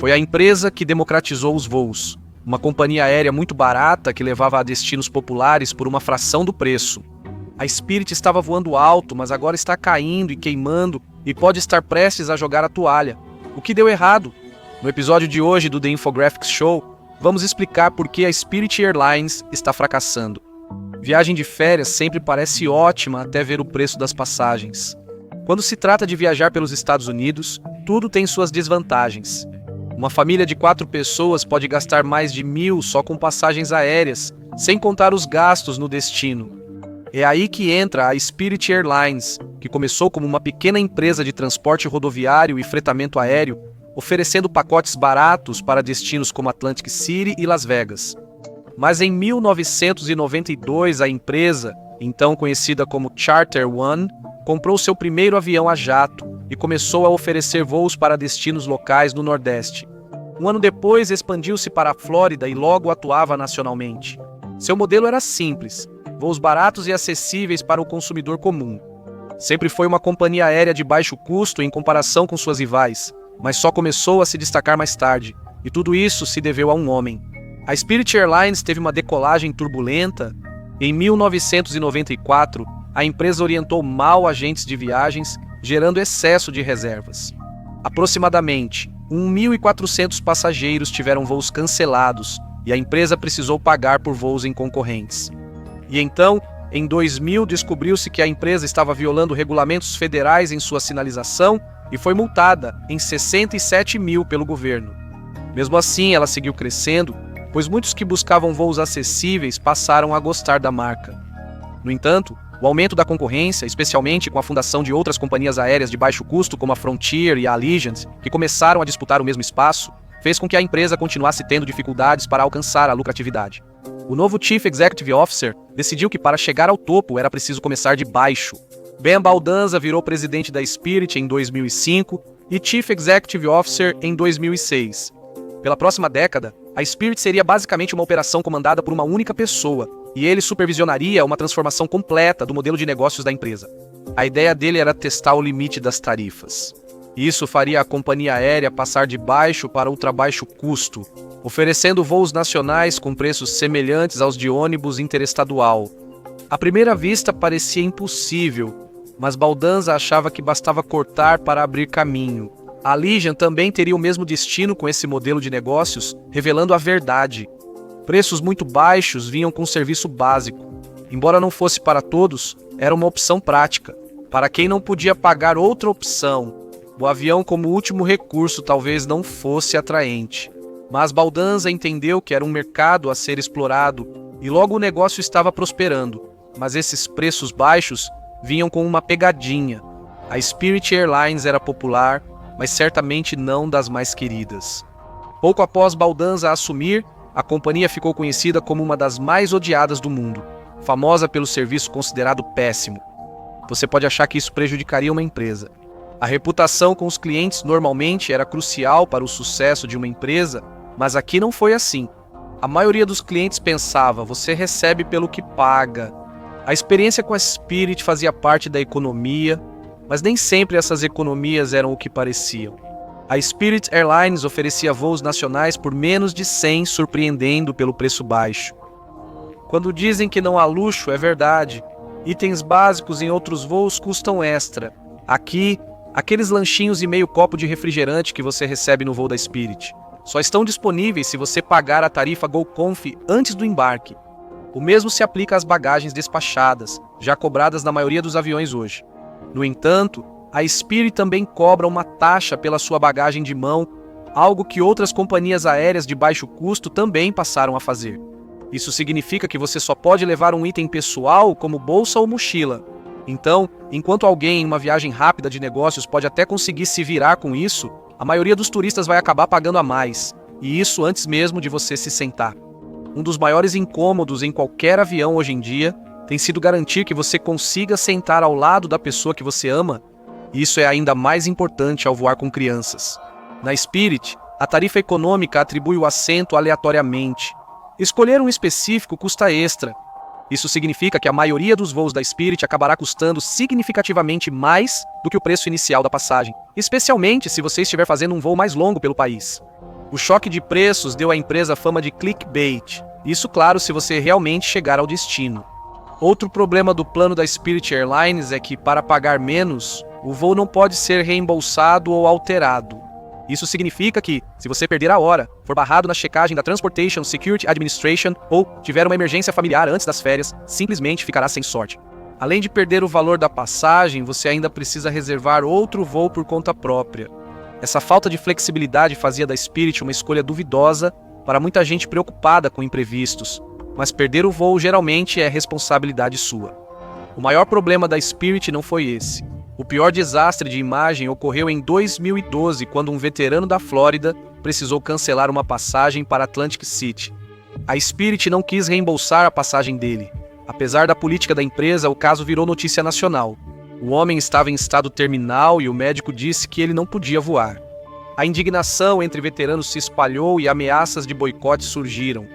Foi a empresa que democratizou os voos. Uma companhia aérea muito barata que levava a destinos populares por uma fração do preço. A Spirit estava voando alto, mas agora está caindo e queimando e pode estar prestes a jogar a toalha. O que deu errado? No episódio de hoje do The Infographics Show, vamos explicar por que a Spirit Airlines está fracassando. Viagem de férias sempre parece ótima até ver o preço das passagens. Quando se trata de viajar pelos Estados Unidos, tudo tem suas desvantagens. Uma família de 4 pessoas pode gastar mais de 1.000 só com passagens aéreas, sem contar os gastos no destino. É aí que entra a Spirit Airlines, que começou como uma pequena empresa de transporte rodoviário e fretamento aéreo, oferecendo pacotes baratos para destinos como Atlantic City e Las Vegas. Mas em 1992, a empresa, então conhecida como Charter One, comprou seu primeiro avião a jato e começou a oferecer voos para destinos locais no Nordeste. Um ano depois, expandiu-se para a Flórida e logo atuava nacionalmente. Seu modelo era simples: voos baratos e acessíveis para o consumidor comum. Sempre foi uma companhia aérea de baixo custo em comparação com suas rivais, mas só começou a se destacar mais tarde, e tudo isso se deveu a um homem. A Spirit Airlines teve uma decolagem turbulenta. Em 1994, a empresa orientou mal agentes de viagens, gerando excesso de reservas. Aproximadamente 1.400 passageiros tiveram voos cancelados e a empresa precisou pagar por voos em concorrentes. E então, em 2000, descobriu-se que a empresa estava violando regulamentos federais em sua sinalização e foi multada em 67 mil pelo governo. Mesmo assim, ela seguiu crescendo, pois muitos que buscavam voos acessíveis passaram a gostar da marca. No entanto, o aumento da concorrência, especialmente com a fundação de outras companhias aéreas de baixo custo como a Frontier e a Allegiant, que começaram a disputar o mesmo espaço, fez com que a empresa continuasse tendo dificuldades para alcançar a lucratividade. O novo Chief Executive Officer decidiu que para chegar ao topo era preciso começar de baixo. Ben Baldanza virou presidente da Spirit em 2005 e Chief Executive Officer em 2006. Pela próxima década, a Spirit seria basicamente uma operação comandada por uma única pessoa, e ele supervisionaria uma transformação completa do modelo de negócios da empresa. A ideia dele era testar o limite das tarifas. Isso faria a companhia aérea passar de baixo para ultra-baixo custo, oferecendo voos nacionais com preços semelhantes aos de ônibus interestadual. À primeira vista parecia impossível, mas Baldanza achava que bastava cortar para abrir caminho. A Allegiant também teria o mesmo destino com esse modelo de negócios, revelando a verdade. Preços muito baixos vinham com serviço básico. Embora não fosse para todos, era uma opção prática. Para quem não podia pagar outra opção, o avião como último recurso talvez não fosse atraente. Mas Baldanza entendeu que era um mercado a ser explorado e logo o negócio estava prosperando. Mas esses preços baixos vinham com uma pegadinha. A Spirit Airlines era popular, mas certamente não das mais queridas. Pouco após Baldanza assumir, a companhia ficou conhecida como uma das mais odiadas do mundo, famosa pelo serviço considerado péssimo. Você pode achar que isso prejudicaria uma empresa. A reputação com os clientes normalmente era crucial para o sucesso de uma empresa, mas aqui não foi assim. A maioria dos clientes pensava: você recebe pelo que paga. A experiência com a Spirit fazia parte da economia, mas nem sempre essas economias eram o que pareciam. A Spirit Airlines oferecia voos nacionais por menos de 100, surpreendendo pelo preço baixo. Quando dizem que não há luxo, é verdade. Itens básicos em outros voos custam extra. Aqui, aqueles lanchinhos e meio copo de refrigerante que você recebe no voo da Spirit só estão disponíveis se você pagar a tarifa GoConf antes do embarque. O mesmo se aplica às bagagens despachadas, já cobradas na maioria dos aviões hoje. No entanto, a Spirit também cobra uma taxa pela sua bagagem de mão, algo que outras companhias aéreas de baixo custo também passaram a fazer. Isso significa que você só pode levar um item pessoal como bolsa ou mochila. Então, enquanto alguém em uma viagem rápida de negócios pode até conseguir se virar com isso, a maioria dos turistas vai acabar pagando a mais, e isso antes mesmo de você se sentar. Um dos maiores incômodos em qualquer avião hoje em dia tem sido garantir que você consiga sentar ao lado da pessoa que você ama. Isso é ainda mais importante ao voar com crianças. Na Spirit, a tarifa econômica atribui o assento aleatoriamente. Escolher um específico custa extra. Isso significa que a maioria dos voos da Spirit acabará custando significativamente mais do que o preço inicial da passagem, especialmente se você estiver fazendo um voo mais longo pelo país. O choque de preços deu à empresa fama de clickbait. Isso, claro, se você realmente chegar ao destino. Outro problema do plano da Spirit Airlines é que, para pagar menos, o voo não pode ser reembolsado ou alterado. Isso significa que, se você perder a hora, for barrado na checagem da Transportation Security Administration ou tiver uma emergência familiar antes das férias, simplesmente ficará sem sorte. Além de perder o valor da passagem, você ainda precisa reservar outro voo por conta própria. Essa falta de flexibilidade fazia da Spirit uma escolha duvidosa para muita gente preocupada com imprevistos, mas perder o voo geralmente é responsabilidade sua. O maior problema da Spirit não foi esse. O pior desastre de imagem ocorreu em 2012, quando um veterano da Flórida precisou cancelar uma passagem para Atlantic City. A Spirit não quis reembolsar a passagem dele. Apesar da política da empresa, o caso virou notícia nacional. O homem estava em estado terminal e o médico disse que ele não podia voar. A indignação entre veteranos se espalhou e ameaças de boicote surgiram.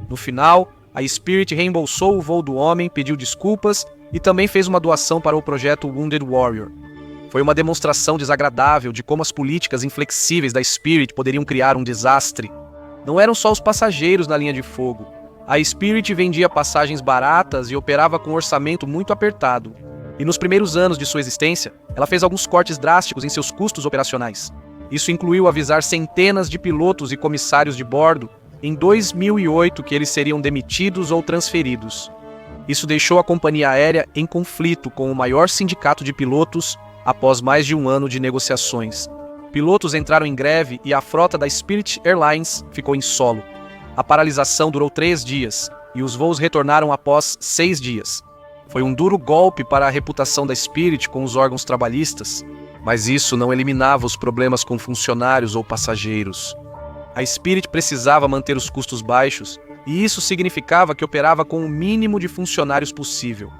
No final, a Spirit reembolsou o voo do homem, pediu desculpas e também fez uma doação para o projeto Wounded Warrior. Foi uma demonstração desagradável de como as políticas inflexíveis da Spirit poderiam criar um desastre. Não eram só os passageiros na linha de fogo. A Spirit vendia passagens baratas e operava com um orçamento muito apertado. E nos primeiros anos de sua existência, ela fez alguns cortes drásticos em seus custos operacionais. Isso incluiu avisar centenas de pilotos e comissários de bordo em 2008 que eles seriam demitidos ou transferidos. Isso deixou a companhia aérea em conflito com o maior sindicato de pilotos após mais de um ano de negociações. Pilotos entraram em greve e a frota da Spirit Airlines ficou em solo. A paralisação durou 3 dias e os voos retornaram após 6 dias. Foi um duro golpe para a reputação da Spirit com os órgãos trabalhistas, mas isso não eliminava os problemas com funcionários ou passageiros. A Spirit precisava manter os custos baixos, e isso significava que operava com o mínimo de funcionários possível.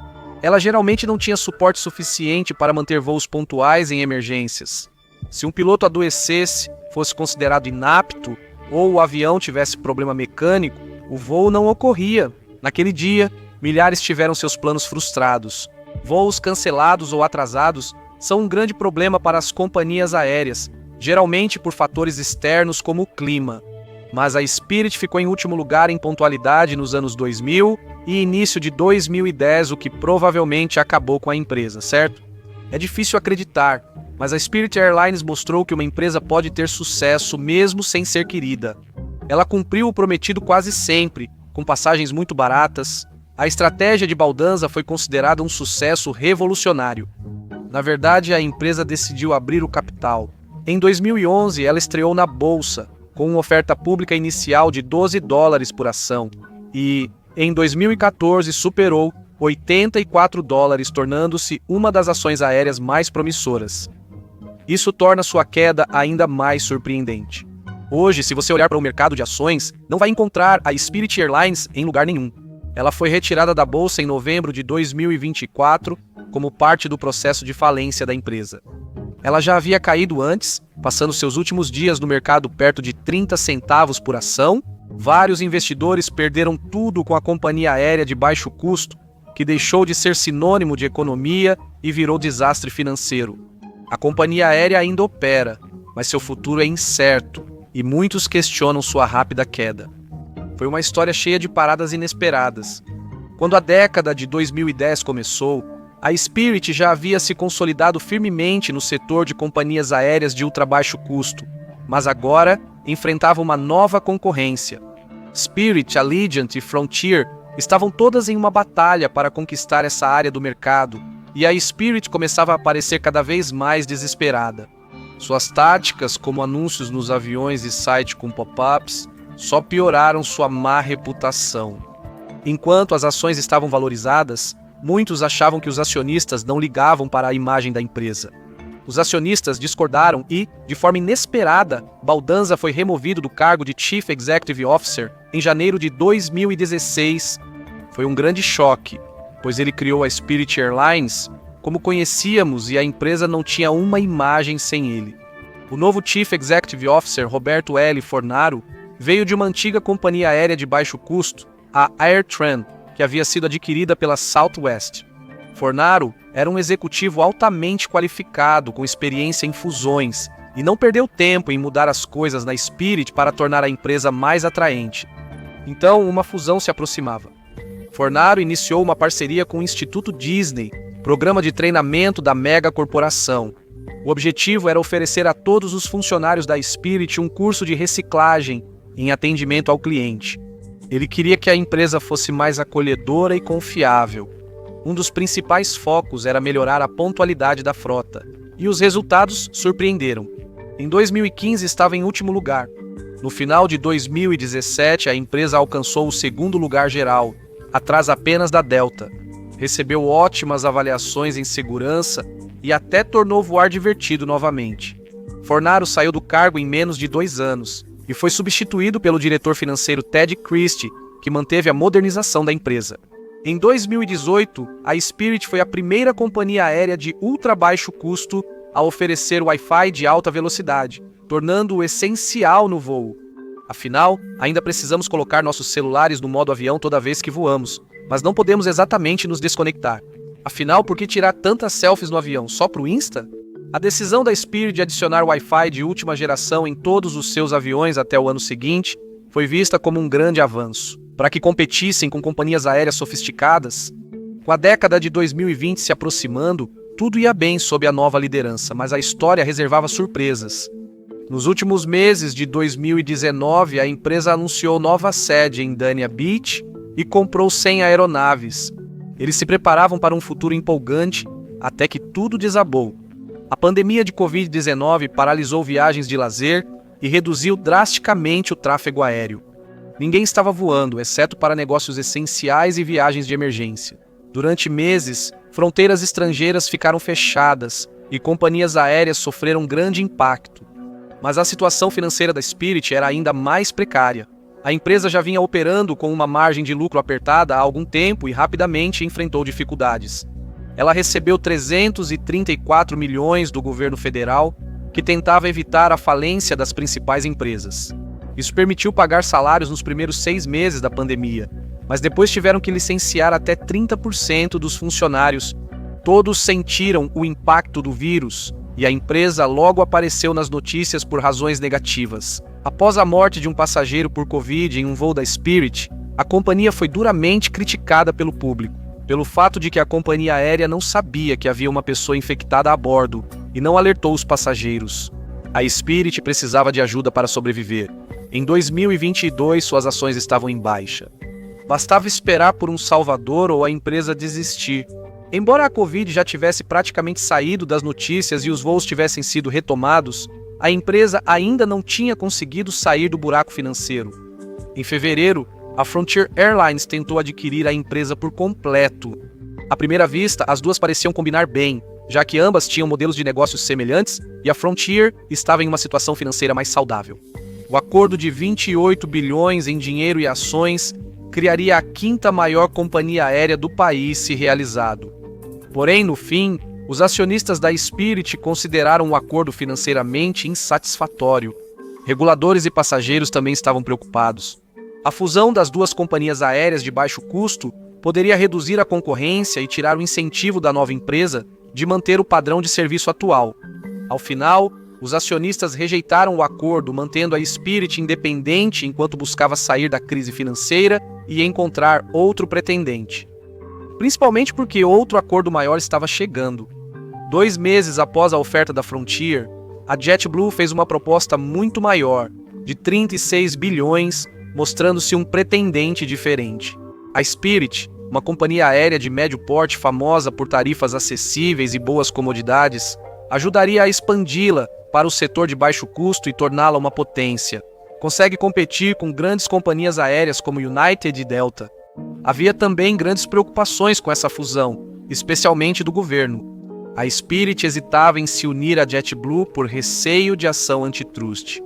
Ela geralmente não tinha suporte suficiente para manter voos pontuais em emergências. Se um piloto adoecesse, fosse considerado inapto, ou o avião tivesse problema mecânico, o voo não ocorria. Naquele dia, milhares tiveram seus planos frustrados. Voos cancelados ou atrasados são um grande problema para as companhias aéreas, geralmente por fatores externos como o clima. Mas a Spirit ficou em último lugar em pontualidade nos anos 2000 e início de 2010, o que provavelmente acabou com a empresa, certo? É difícil acreditar, mas a Spirit Airlines mostrou que uma empresa pode ter sucesso mesmo sem ser querida. Ela cumpriu o prometido quase sempre, com passagens muito baratas. A estratégia de Baldanza foi considerada um sucesso revolucionário. Na verdade, a empresa decidiu abrir o capital. Em 2011, ela estreou na bolsa, com uma oferta pública inicial de $12 por ação, e, em 2014, superou $84, tornando-se uma das ações aéreas mais promissoras. Isso torna sua queda ainda mais surpreendente. Hoje, se você olhar para o mercado de ações, não vai encontrar a Spirit Airlines em lugar nenhum. Ela foi retirada da bolsa em novembro de 2024, como parte do processo de falência da empresa. Ela já havia caído antes, passando seus últimos dias no mercado perto de 30 centavos por ação. Vários investidores perderam tudo com a companhia aérea de baixo custo, que deixou de ser sinônimo de economia e virou desastre financeiro. A companhia aérea ainda opera, mas seu futuro é incerto e muitos questionam sua rápida queda. Foi uma história cheia de paradas inesperadas. Quando a década de 2010 começou, a Spirit já havia se consolidado firmemente no setor de companhias aéreas de ultrabaixo custo, mas agora enfrentava uma nova concorrência. Spirit, Allegiant e Frontier estavam todas em uma batalha para conquistar essa área do mercado, e a Spirit começava a parecer cada vez mais desesperada. Suas táticas, como anúncios nos aviões e site com pop-ups, só pioraram sua má reputação. Enquanto as ações estavam valorizadas, muitos achavam que os acionistas não ligavam para a imagem da empresa. Os acionistas discordaram e, de forma inesperada, Baldanza foi removido do cargo de Chief Executive Officer em janeiro de 2016. Foi um grande choque, pois ele criou a Spirit Airlines como conhecíamos e a empresa não tinha uma imagem sem ele. O novo Chief Executive Officer, Roberto L. Fornaro, veio de uma antiga companhia aérea de baixo custo, a AirTran, que havia sido adquirida pela Southwest. Fornaro era um executivo altamente qualificado, com experiência em fusões, e não perdeu tempo em mudar as coisas na Spirit para tornar a empresa mais atraente. Então, uma fusão se aproximava. Fornaro iniciou uma parceria com o Instituto Disney, programa de treinamento da mega corporação. O objetivo era oferecer a todos os funcionários da Spirit um curso de reciclagem em atendimento ao cliente. Ele queria que a empresa fosse mais acolhedora e confiável. Um dos principais focos era melhorar a pontualidade da frota, e os resultados surpreenderam. Em 2015 estava em último lugar. No final de 2017, a empresa alcançou o segundo lugar geral, atrás apenas da Delta. Recebeu ótimas avaliações em segurança e até tornou voar divertido novamente. Fornaro saiu do cargo em menos de 2 anos e foi substituído pelo diretor financeiro Ted Christie, que manteve a modernização da empresa. Em 2018, a Spirit foi a primeira companhia aérea de ultra baixo custo a oferecer Wi-Fi de alta velocidade, tornando-o essencial no voo. Afinal, ainda precisamos colocar nossos celulares no modo avião toda vez que voamos, mas não podemos exatamente nos desconectar. Afinal, por que tirar tantas selfies no avião? Só pro Insta? A decisão da Spirit de adicionar Wi-Fi de última geração em todos os seus aviões até o ano seguinte foi vista como um grande avanço, para que competissem com companhias aéreas sofisticadas. Com a década de 2020 se aproximando, tudo ia bem sob a nova liderança, mas a história reservava surpresas. Nos últimos meses de 2019, a empresa anunciou nova sede em Dania Beach e comprou 100 aeronaves. Eles se preparavam para um futuro empolgante, até que tudo desabou. A pandemia de Covid-19 paralisou viagens de lazer e reduziu drasticamente o tráfego aéreo. Ninguém estava voando, exceto para negócios essenciais e viagens de emergência. Durante meses, fronteiras estrangeiras ficaram fechadas e companhias aéreas sofreram grande impacto. Mas a situação financeira da Spirit era ainda mais precária. A empresa já vinha operando com uma margem de lucro apertada há algum tempo e rapidamente enfrentou dificuldades. Ela recebeu 334 milhões do governo federal, que tentava evitar a falência das principais empresas. Isso permitiu pagar salários nos primeiros 6 meses da pandemia, mas depois tiveram que licenciar até 30% dos funcionários. Todos sentiram o impacto do vírus e a empresa logo apareceu nas notícias por razões negativas. Após a morte de um passageiro por Covid em um voo da Spirit, a companhia foi duramente criticada pelo público, pelo fato de que a companhia aérea não sabia que havia uma pessoa infectada a bordo e não alertou os passageiros. A Spirit precisava de ajuda para sobreviver. Em 2022, suas ações estavam em baixa. Bastava esperar por um salvador ou a empresa desistir. Embora a Covid já tivesse praticamente saído das notícias e os voos tivessem sido retomados, a empresa ainda não tinha conseguido sair do buraco financeiro. Em fevereiro, a Frontier Airlines tentou adquirir a empresa por completo. À primeira vista, as duas pareciam combinar bem, já que ambas tinham modelos de negócios semelhantes e a Frontier estava em uma situação financeira mais saudável. O acordo de 28 bilhões em dinheiro e ações criaria a 5ª maior companhia aérea do país se realizado. Porém, no fim, os acionistas da Spirit consideraram o acordo financeiramente insatisfatório. Reguladores e passageiros também estavam preocupados. A fusão das duas companhias aéreas de baixo custo poderia reduzir a concorrência e tirar o incentivo da nova empresa de manter o padrão de serviço atual. Ao final, os acionistas rejeitaram o acordo, mantendo a Spirit independente enquanto buscava sair da crise financeira e encontrar outro pretendente. Principalmente porque outro acordo maior estava chegando. 2 meses após a oferta da Frontier, a JetBlue fez uma proposta muito maior, de 36 bilhões, mostrando-se um pretendente diferente. A Spirit, uma companhia aérea de médio porte famosa por tarifas acessíveis e boas comodidades, ajudaria a expandi-la para o setor de baixo custo e torná-la uma potência. Consegue competir com grandes companhias aéreas como United e Delta. Havia também grandes preocupações com essa fusão, especialmente do governo. A Spirit hesitava em se unir à JetBlue por receio de ação antitrust.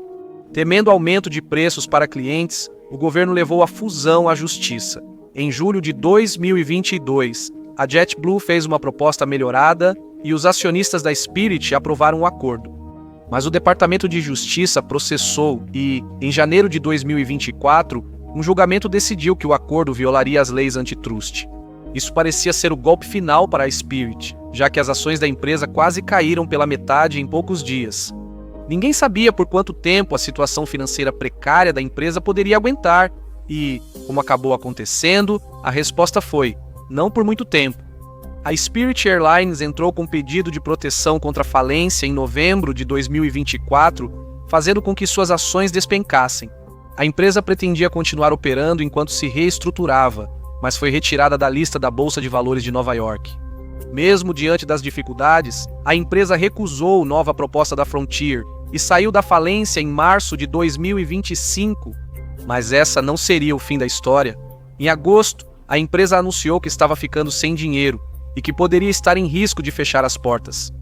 Temendo aumento de preços para clientes, o governo levou a fusão à justiça. Em julho de 2022, a JetBlue fez uma proposta melhorada e os acionistas da Spirit aprovaram o acordo. Mas o Departamento de Justiça processou e, em janeiro de 2024, um julgamento decidiu que o acordo violaria as leis antitrust. Isso parecia ser o golpe final para a Spirit, já que as ações da empresa quase caíram pela metade em poucos dias. Ninguém sabia por quanto tempo a situação financeira precária da empresa poderia aguentar e, como acabou acontecendo, a resposta foi: não por muito tempo. A Spirit Airlines entrou com pedido de proteção contra a falência em novembro de 2024, fazendo com que suas ações despencassem. A empresa pretendia continuar operando enquanto se reestruturava, mas foi retirada da lista da Bolsa de Valores de Nova York. Mesmo diante das dificuldades, a empresa recusou nova proposta da Frontier e saiu da falência em março de 2025. Mas essa não seria o fim da história. Em agosto, a empresa anunciou que estava ficando sem dinheiro e que poderia estar em risco de fechar as portas.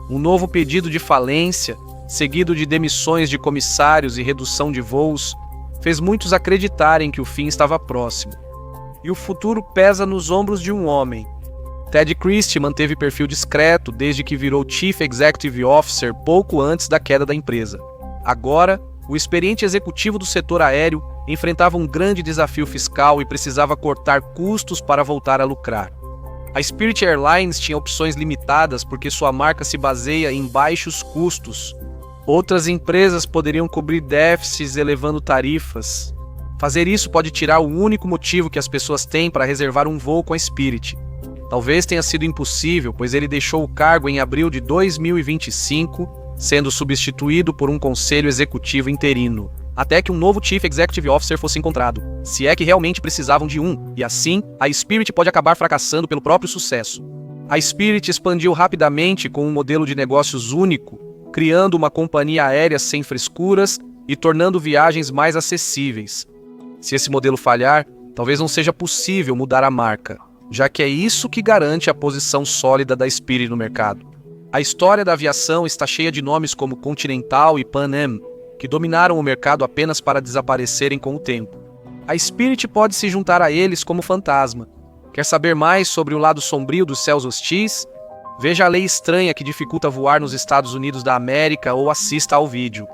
Um novo pedido de falência, seguido de demissões de comissários e redução de voos, fez muitos acreditarem que o fim estava próximo. E o futuro pesa nos ombros de um homem. Ted Christie manteve perfil discreto desde que virou Chief Executive Officer pouco antes da queda da empresa. Agora, o experiente executivo do setor aéreo enfrentava um grande desafio fiscal e precisava cortar custos para voltar a lucrar. A Spirit Airlines tinha opções limitadas porque sua marca se baseia em baixos custos. Outras empresas poderiam cobrir déficits elevando tarifas. Fazer isso pode tirar o único motivo que as pessoas têm para reservar um voo com a Spirit. Talvez tenha sido impossível, pois ele deixou o cargo em abril de 2025, sendo substituído por um conselho executivo interino, até que um novo Chief Executive Officer fosse encontrado, se é que realmente precisavam de um, e assim, a Spirit pode acabar fracassando pelo próprio sucesso. A Spirit expandiu rapidamente com um modelo de negócios único, criando uma companhia aérea sem frescuras e tornando viagens mais acessíveis. Se esse modelo falhar, talvez não seja possível mudar a marca, já que é isso que garante a posição sólida da Spirit no mercado. A história da aviação está cheia de nomes como Continental e Pan Am, que dominaram o mercado apenas para desaparecerem com o tempo. A Spirit pode se juntar a eles como fantasma. Quer saber mais sobre o lado sombrio dos céus hostis? Veja a lei estranha que dificulta voar nos Estados Unidos da América ou assista ao vídeo.